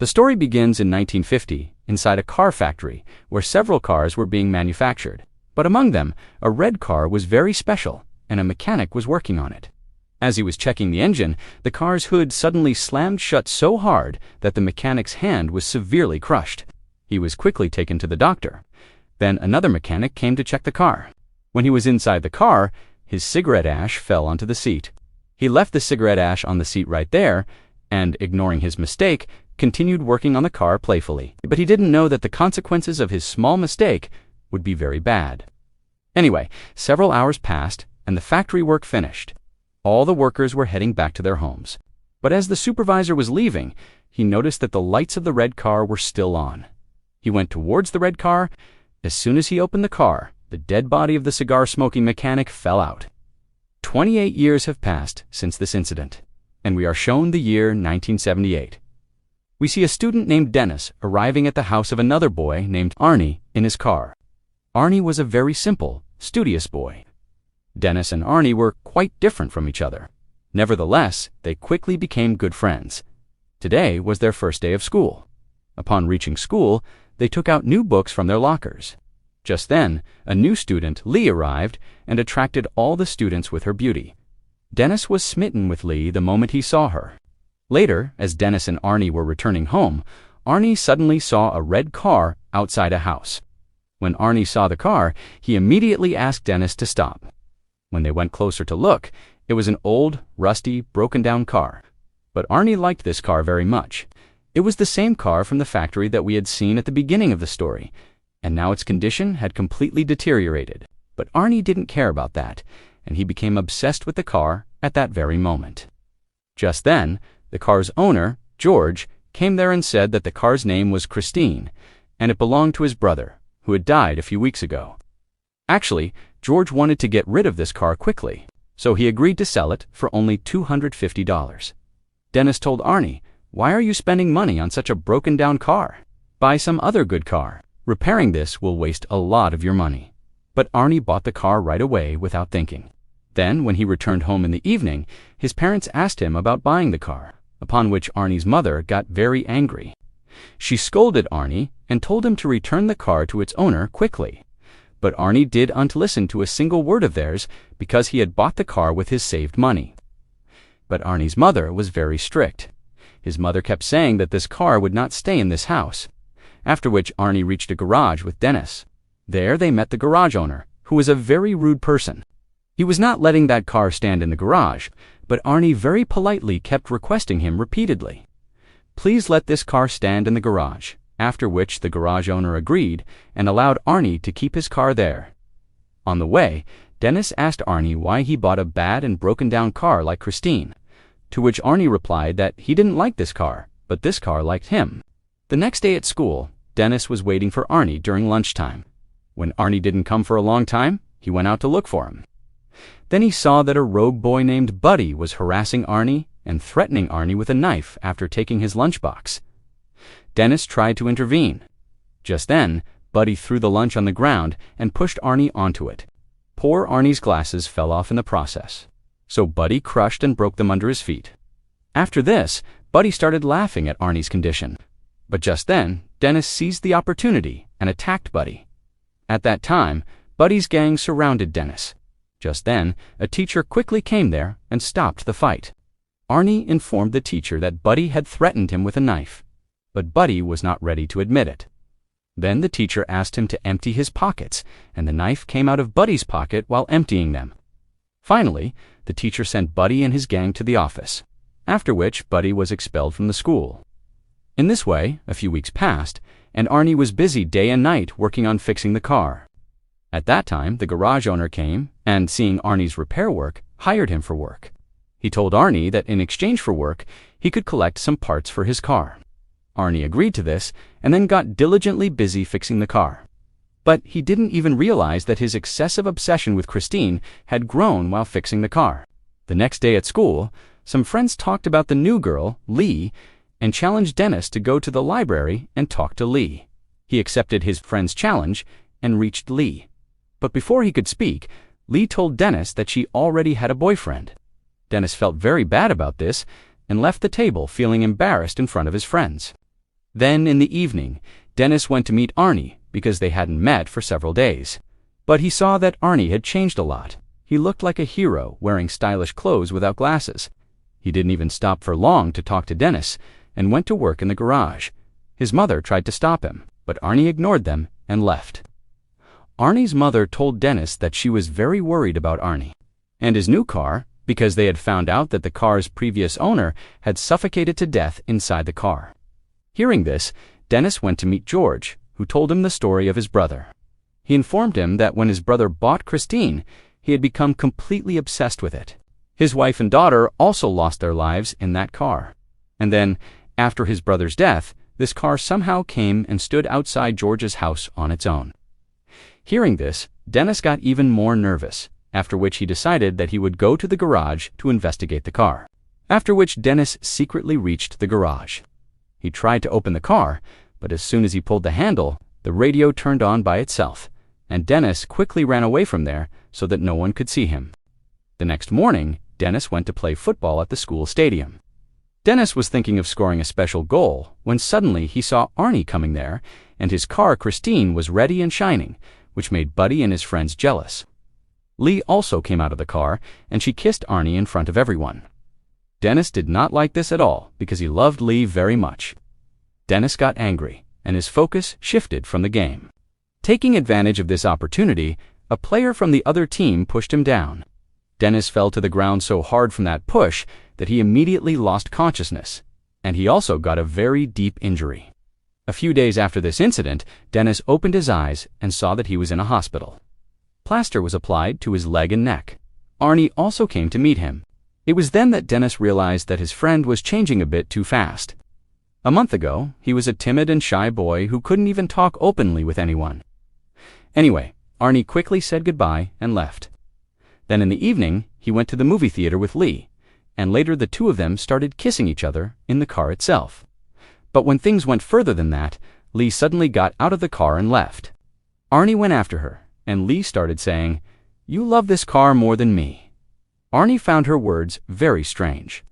The story begins in 1950 inside a car factory where several cars were being manufactured, but among them, a red car was very special and a mechanic was working on it. As he was checking the engine, the car's hood suddenly slammed shut so hard that the mechanic's hand was severely crushed. He was quickly taken to the doctor. Then another mechanic came to check the car. When he was inside the car, his cigarette ash fell onto the seat. He left the cigarette ash on the seat right there and, ignoring his mistake, continued working on the car playfully. But he didn't know that the consequences of his small mistake would be very bad. Anyway, several hours passed and the factory work finished. All the workers were heading back to their homes. But as the supervisor was leaving, he noticed that the lights of the red car were still on. He went towards the red car. As soon as he opened the car, the dead body of the cigar-smoking mechanic fell out. 28 years have passed since this incident, and we are shown the year 1978. We see a student named Dennis arriving at the house of another boy named Arnie in his car. Arnie was a very simple, studious boy. Dennis and Arnie were quite different from each other. Nevertheless, they quickly became good friends. Today was their first day of school. Upon reaching school, they took out new books from their lockers. Just then, a new student, Lee, arrived and attracted all the students with her beauty. Dennis was smitten with Lee the moment he saw her. Later, as Dennis and Arnie were returning home, Arnie suddenly saw a red car outside a house. When Arnie saw the car, he immediately asked Dennis to stop. When they went closer to look, it was an old, rusty, broken-down car. But Arnie liked this car very much. It was the same car from the factory that we had seen at the beginning of the story, and now its condition had completely deteriorated. But Arnie didn't care about that, and he became obsessed with the car at that very moment. Just then, the car's owner, George, came there and said that the car's name was Christine, and it belonged to his brother, who had died a few weeks ago. Actually, George wanted to get rid of this car quickly, so he agreed to sell it for only $250. Dennis told Arnie, "Why are you spending money on such a broken-down car? Buy some other good car. Repairing this will waste a lot of your money." But Arnie bought the car right away without thinking. Then, when he returned home in the evening, his parents asked him about buying the car, upon which Arnie's mother got very angry. She scolded Arnie and told him to return the car to its owner quickly. But Arnie didn't listen to a single word of theirs because he had bought the car with his saved money. But Arnie's mother was very strict. His mother kept saying that this car would not stay in this house. After which Arnie reached a garage with Dennis. There they met the garage owner, who was a very rude person. He was not letting that car stand in the garage, but Arnie very politely kept requesting him repeatedly, "Please let this car stand in the garage," after which the garage owner agreed and allowed Arnie to keep his car there. On the way, Dennis asked Arnie why he bought a bad and broken-down car like Christine, to which Arnie replied that he didn't like this car, but this car liked him. The next day at school, Dennis was waiting for Arnie during lunchtime. When Arnie didn't come for a long time, he went out to look for him. Then he saw that a rogue boy named Buddy was harassing Arnie and threatening Arnie with a knife after taking his lunchbox. Dennis tried to intervene. Just then, Buddy threw the lunch on the ground and pushed Arnie onto it. Poor Arnie's glasses fell off in the process, so Buddy crushed and broke them under his feet. After this, Buddy started laughing at Arnie's condition. But just then, Dennis seized the opportunity and attacked Buddy. At that time, Buddy's gang surrounded Dennis. Just then, a teacher quickly came there and stopped the fight. Arnie informed the teacher that Buddy had threatened him with a knife, but Buddy was not ready to admit it. Then the teacher asked him to empty his pockets, and the knife came out of Buddy's pocket while emptying them. Finally, the teacher sent Buddy and his gang to the office, after which Buddy was expelled from the school. In this way, a few weeks passed, and Arnie was busy day and night working on fixing the car. At that time, the garage owner came and, seeing Arnie's repair work, hired him for work. He told Arnie that in exchange for work, he could collect some parts for his car. Arnie agreed to this and then got diligently busy fixing the car. But he didn't even realize that his excessive obsession with Christine had grown while fixing the car. The next day at school, some friends talked about the new girl, Lee, and challenged Dennis to go to the library and talk to Lee. He accepted his friend's challenge and reached Lee. But before he could speak, Lee told Dennis that she already had a boyfriend. Dennis felt very bad about this and left the table feeling embarrassed in front of his friends. Then, in the evening, Dennis went to meet Arnie because they hadn't met for several days. But he saw that Arnie had changed a lot. He looked like a hero wearing stylish clothes without glasses. He didn't even stop for long to talk to Dennis and went to work in the garage. His mother tried to stop him, but Arnie ignored them and left. Arnie's mother told Dennis that she was very worried about Arnie and his new car because they had found out that the car's previous owner had suffocated to death inside the car. Hearing this, Dennis went to meet George, who told him the story of his brother. He informed him that when his brother bought Christine, he had become completely obsessed with it. His wife and daughter also lost their lives in that car. And then, after his brother's death, this car somehow came and stood outside George's house on its own. Hearing this, Dennis got even more nervous, after which he decided that he would go to the garage to investigate the car. After which Dennis secretly reached the garage. He tried to open the car, but as soon as he pulled the handle, the radio turned on by itself, and Dennis quickly ran away from there so that no one could see him. The next morning, Dennis went to play football at the school stadium. Dennis was thinking of scoring a special goal when suddenly he saw Arnie coming there, and his car Christine was ready and shining, which made Buddy and his friends jealous. Lee also came out of the car, and she kissed Arnie in front of everyone. Dennis did not like this at all because he loved Lee very much. Dennis got angry, and his focus shifted from the game. Taking advantage of this opportunity, a player from the other team pushed him down. Dennis fell to the ground so hard from that push that he immediately lost consciousness, and he also got a very deep injury. A few days after this incident, Dennis opened his eyes and saw that he was in a hospital. Plaster was applied to his leg and neck. Arnie also came to meet him. It was then that Dennis realized that his friend was changing a bit too fast. A month ago, he was a timid and shy boy who couldn't even talk openly with anyone. Anyway, Arnie quickly said goodbye and left. Then in the evening, he went to the movie theater with Lee, and later the two of them started kissing each other in the car itself. But when things went further than that, Lee suddenly got out of the car and left. Arnie went after her, and Lee started saying, "You love this car more than me." Arnie found her words very strange.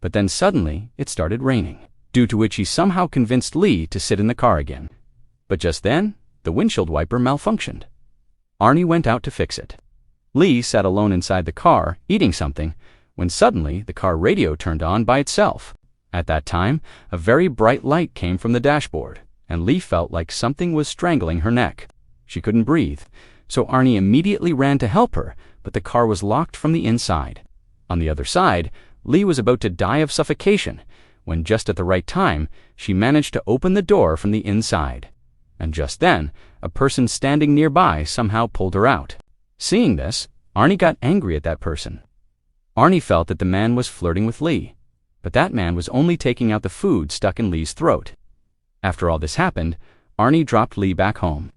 But then suddenly it started raining, due to which he somehow convinced Lee to sit in the car again. But just then, the windshield wiper malfunctioned. Arnie went out to fix it. Lee sat alone inside the car, eating something, when suddenly the car radio turned on by itself. At that time, a very bright light came from the dashboard, and Lee felt like something was strangling her neck. She couldn't breathe, so Arnie immediately ran to help her, but the car was locked from the inside. On the other side, Lee was about to die of suffocation, when just at the right time, she managed to open the door from the inside. And just then, a person standing nearby somehow pulled her out. Seeing this, Arnie got angry at that person. Arnie felt that the man was flirting with Lee, but that man was only taking out the food stuck in Lee's throat. After all this happened, Arnie dropped Lee back home.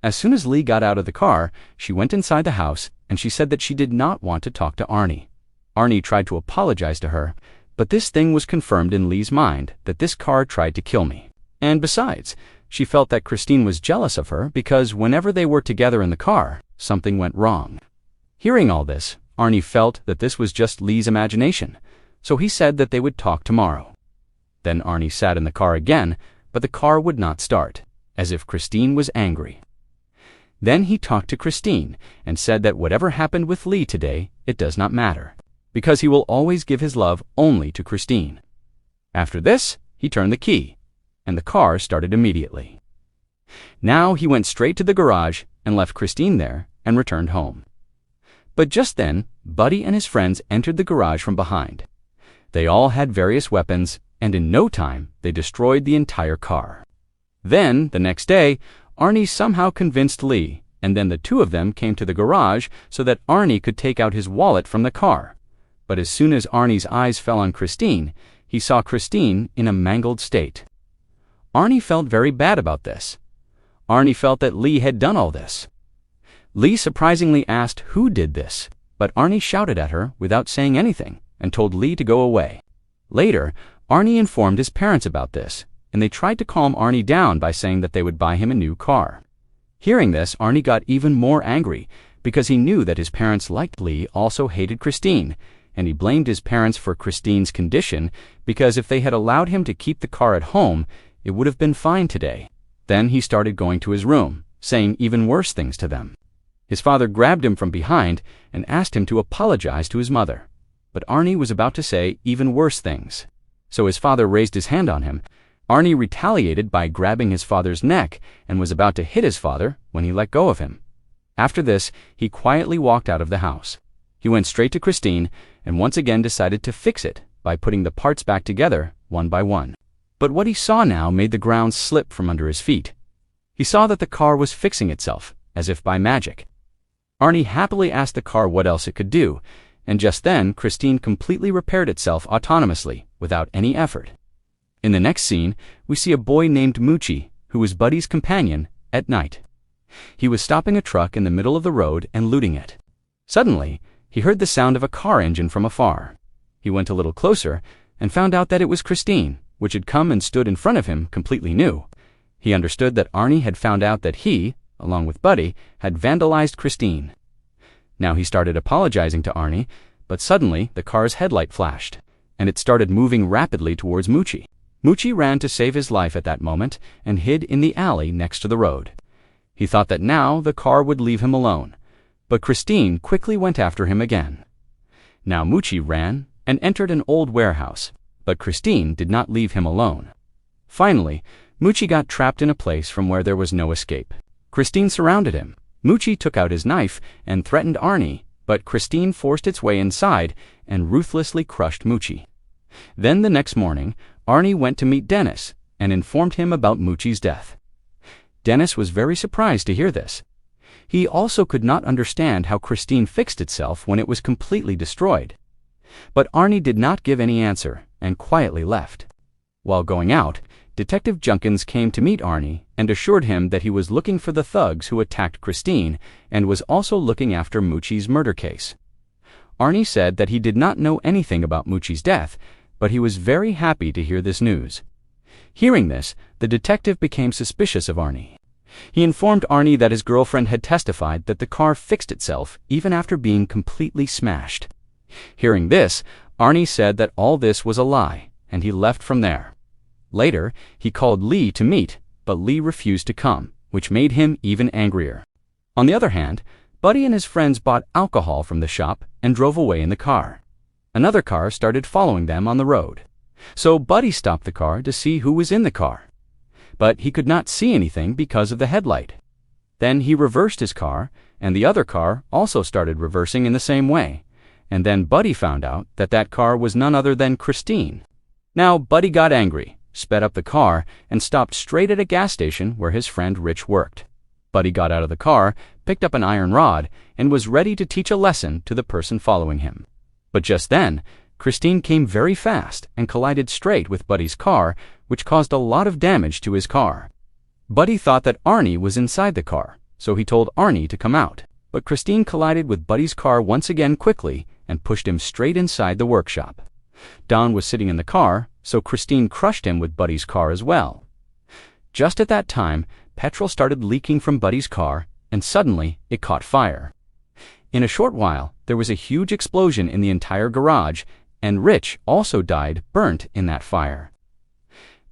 As soon as Lee got out of the car, she went inside the house and she said that she did not want to talk to Arnie. Arnie tried to apologize to her, but this thing was confirmed in Lee's mind that this car tried to kill me. And besides, she felt that Christine was jealous of her because whenever they were together in the car, something went wrong. Hearing all this, Arnie felt that this was just Lee's imagination, so he said that they would talk tomorrow. Then Arnie sat in the car again, but the car would not start, as if Christine was angry. Then he talked to Christine and said that whatever happened with Lee today, it does not matter, because he will always give his love only to Christine. After this, he turned the key, and the car started immediately. Now he went straight to the garage and left Christine there and returned home. But just then, Buddy and his friends entered the garage from behind. They all had various weapons, and in no time, they destroyed the entire car. Then, the next day, Arnie somehow convinced Lee, and then the two of them came to the garage so that Arnie could take out his wallet from the car. But as soon as Arnie's eyes fell on Christine, he saw Christine in a mangled state. Arnie felt very bad about this. Arnie felt that Lee had done all this. Lee surprisingly asked who did this, but Arnie shouted at her without saying anything and told Lee to go away. Later, Arnie informed his parents about this, and they tried to calm Arnie down by saying that they would buy him a new car. Hearing this, Arnie got even more angry because he knew that his parents liked Lee also hated Christine, and he blamed his parents for Christine's condition because if they had allowed him to keep the car at home, it would have been fine today. Then he started going to his room, saying even worse things to them. His father grabbed him from behind and asked him to apologize to his mother. But Arnie was about to say even worse things. So his father raised his hand on him. Arnie retaliated by grabbing his father's neck and was about to hit his father when he let go of him. After this, he quietly walked out of the house. He went straight to Christine and once again decided to fix it by putting the parts back together one by one. But what he saw now made the ground slip from under his feet. He saw that the car was fixing itself, as if by magic. Arnie happily asked the car what else it could do, and just then Christine completely repaired itself autonomously, without any effort. In the next scene, we see a boy named Moochie, who was Buddy's companion, at night. He was stopping a truck in the middle of the road and looting it. Suddenly, he heard the sound of a car engine from afar. He went a little closer and found out that it was Christine, which had come and stood in front of him completely new. He understood that Arnie had found out that he, along with Buddy, had vandalized Christine. Now he started apologizing to Arnie, but suddenly the car's headlight flashed, and it started moving rapidly towards Moochie. Moochie ran to save his life at that moment and hid in the alley next to the road. He thought that now the car would leave him alone, but Christine quickly went after him again. Now Moochie ran and entered an old warehouse, but Christine did not leave him alone. Finally, Moochie got trapped in a place from where there was no escape. Christine surrounded him. Moochie took out his knife and threatened Arnie, but Christine forced its way inside and ruthlessly crushed Moochie. Then the next morning, Arnie went to meet Dennis and informed him about Moochie's death. Dennis was very surprised to hear this. He also could not understand how Christine fixed itself when it was completely destroyed. But Arnie did not give any answer and quietly left. While going out, Detective Junkins came to meet Arnie and assured him that he was looking for the thugs who attacked Christine and was also looking after Moochie's murder case. Arnie said that he did not know anything about Moochie's death, but he was very happy to hear this news. Hearing this, the detective became suspicious of Arnie. He informed Arnie that his girlfriend had testified that the car fixed itself even after being completely smashed. Hearing this, Arnie said that all this was a lie, and he left from there. Later, he called Lee to meet, but Lee refused to come, which made him even angrier. On the other hand, Buddy and his friends bought alcohol from the shop and drove away in the car. Another car started following them on the road. So Buddy stopped the car to see who was in the car. But he could not see anything because of the headlight. Then he reversed his car, and the other car also started reversing in the same way. And then Buddy found out that that car was none other than Christine. Now Buddy got angry, sped up the car, and stopped straight at a gas station where his friend Rich worked. Buddy got out of the car, picked up an iron rod, and was ready to teach a lesson to the person following him. But just then, Christine came very fast and collided straight with Buddy's car, which caused a lot of damage to his car. Buddy thought that Arnie was inside the car, so he told Arnie to come out. But Christine collided with Buddy's car once again quickly and pushed him straight inside the workshop. Don was sitting in the car, so Christine crushed him with Buddy's car as well. Just at that time, petrol started leaking from Buddy's car, and suddenly it caught fire. In a short while, there was a huge explosion in the entire garage, and Rich also died burnt in that fire.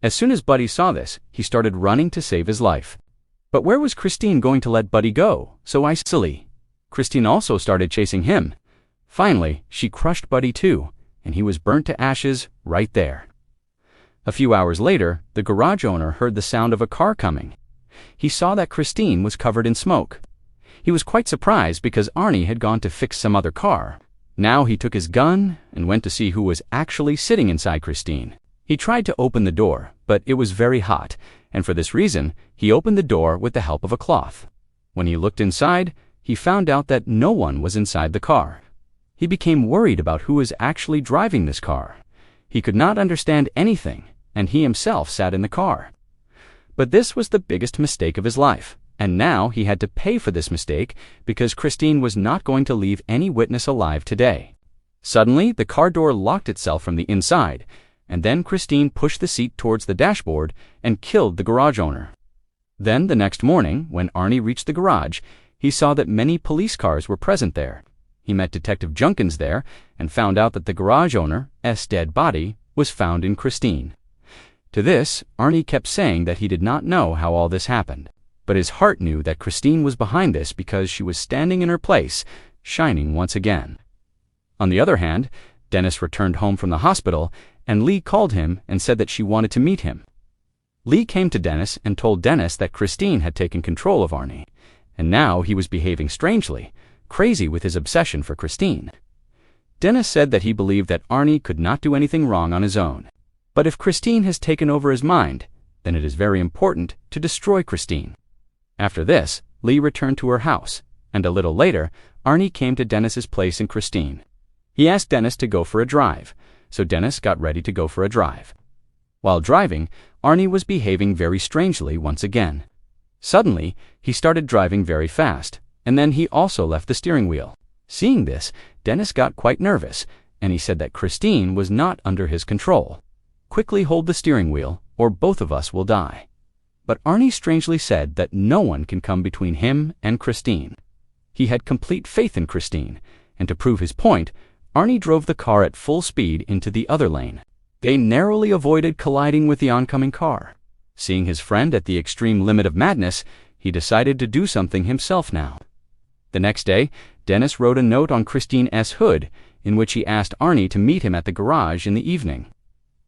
As soon as Buddy saw this, he started running to save his life. But where was Christine going to let Buddy go so easily? Christine also started chasing him. Finally, she crushed Buddy too, and he was burnt to ashes right there. A few hours later, the garage owner heard the sound of a car coming. He saw that Christine was covered in smoke. He was quite surprised because Arnie had gone to fix some other car. Now he took his gun and went to see who was actually sitting inside Christine. He tried to open the door, but it was very hot, and for this reason, he opened the door with the help of a cloth. When he looked inside, he found out that no one was inside the car. He became worried about who was actually driving this car. He could not understand anything, and he himself sat in the car. But this was the biggest mistake of his life, and now he had to pay for this mistake because Christine was not going to leave any witness alive today. Suddenly, the car door locked itself from the inside, and then Christine pushed the seat towards the dashboard and killed the garage owner. Then the next morning, when Arnie reached the garage, he saw that many police cars were present there. He met Detective Junkins there and found out that the garage owner's dead body was found in Christine. To this, Arnie kept saying that he did not know how all this happened, but his heart knew that Christine was behind this because she was standing in her place, shining once again. On the other hand, Dennis returned home from the hospital, and Lee called him and said that she wanted to meet him. Lee came to Dennis and told Dennis that Christine had taken control of Arnie, and now he was behaving strangely, crazy with his obsession for Christine. Dennis said that he believed that Arnie could not do anything wrong on his own, but if Christine has taken over his mind, then it is very important to destroy Christine. After this, Lee returned to her house, and a little later, Arnie came to Dennis's place and Christine. He asked Dennis to go for a drive, so Dennis got ready to go for a drive. While driving, Arnie was behaving very strangely once again. Suddenly, he started driving very fast, and then he also left the steering wheel. Seeing this, Dennis got quite nervous, and he said that Christine was not under his control. "Quickly hold the steering wheel, or both of us will die." But Arnie strangely said that no one can come between him and Christine. He had complete faith in Christine, and to prove his point, Arnie drove the car at full speed into the other lane. They narrowly avoided colliding with the oncoming car. Seeing his friend at the extreme limit of madness, he decided to do something himself now. The next day, Dennis wrote a note on Christine's hood in which he asked Arnie to meet him at the garage in the evening.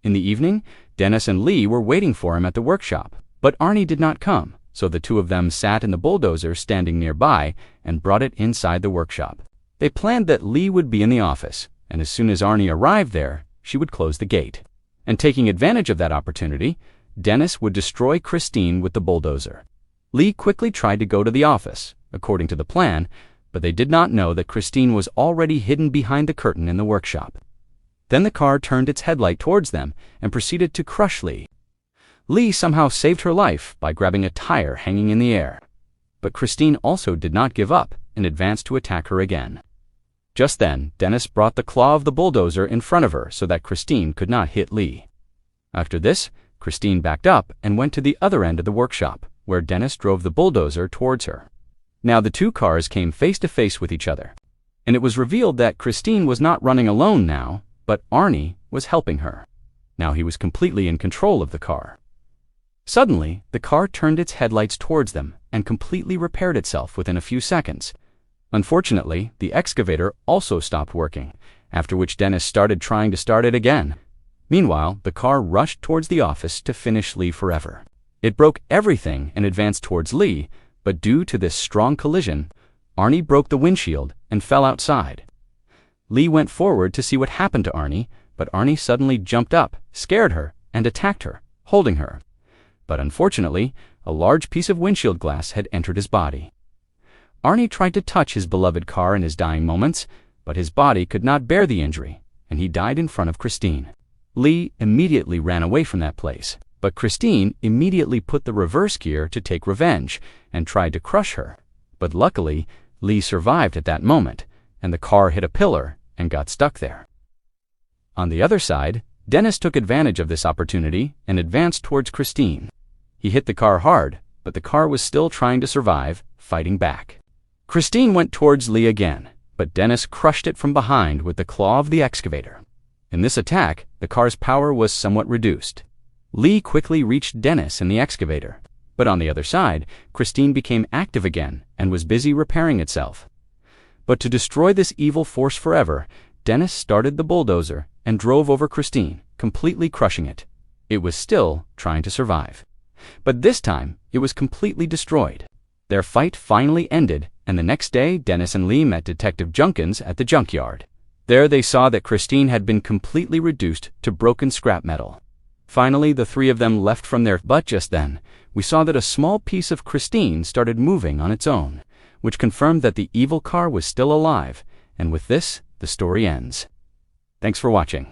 In the evening, Dennis and Lee were waiting for him at the workshop, but Arnie did not come, so the two of them sat in the bulldozer standing nearby and brought it inside the workshop. They planned that Lee would be in the office, and as soon as Arnie arrived there, she would close the gate. And taking advantage of that opportunity, Dennis would destroy Christine with the bulldozer. Lee quickly tried to go to the office, according to the plan, but they did not know that Christine was already hidden behind the curtain in the workshop. Then the car turned its headlight towards them and proceeded to crush Lee. Lee somehow saved her life by grabbing a tire hanging in the air. But Christine also did not give up and advanced to attack her again. Just then, Dennis brought the claw of the bulldozer in front of her so that Christine could not hit Lee. After this, Christine backed up and went to the other end of the workshop, where Dennis drove the bulldozer towards her. Now the two cars came face to face with each other, and it was revealed that Christine was not running alone now, but Arnie was helping her. Now he was completely in control of the car. Suddenly, the car turned its headlights towards them and completely repaired itself within a few seconds. Unfortunately, the excavator also stopped working, after which Dennis started trying to start it again. Meanwhile, the car rushed towards the office to finish Lee forever. It broke everything and advanced towards Lee, but due to this strong collision, Arnie broke the windshield and fell outside. Lee went forward to see what happened to Arnie, but Arnie suddenly jumped up, scared her, and attacked her, holding her. But unfortunately, a large piece of windshield glass had entered his body. Arnie tried to touch his beloved car in his dying moments, but his body could not bear the injury, and he died in front of Christine. Lee immediately ran away from that place, but Christine immediately put the reverse gear to take revenge and tried to crush her. But luckily, Lee survived at that moment, and the car hit a pillar and got stuck there. On the other side, Dennis took advantage of this opportunity and advanced towards Christine. He hit the car hard, but the car was still trying to survive, fighting back. Christine went towards Lee again, but Dennis crushed it from behind with the claw of the excavator. In this attack, the car's power was somewhat reduced. Lee quickly reached Dennis in the excavator, but on the other side, Christine became active again and was busy repairing itself. But to destroy this evil force forever, Dennis started the bulldozer and drove over Christine, completely crushing it. It was still trying to survive. But this time, it was completely destroyed. Their fight finally ended, and the next day Dennis and Lee met Detective Junkins at the junkyard. There they saw that Christine had been completely reduced to broken scrap metal. Finally, the three of them left from there, but just then, we saw that a small piece of Christine started moving on its own, which confirmed that the evil car was still alive, and with this, the story ends. Thanks for watching.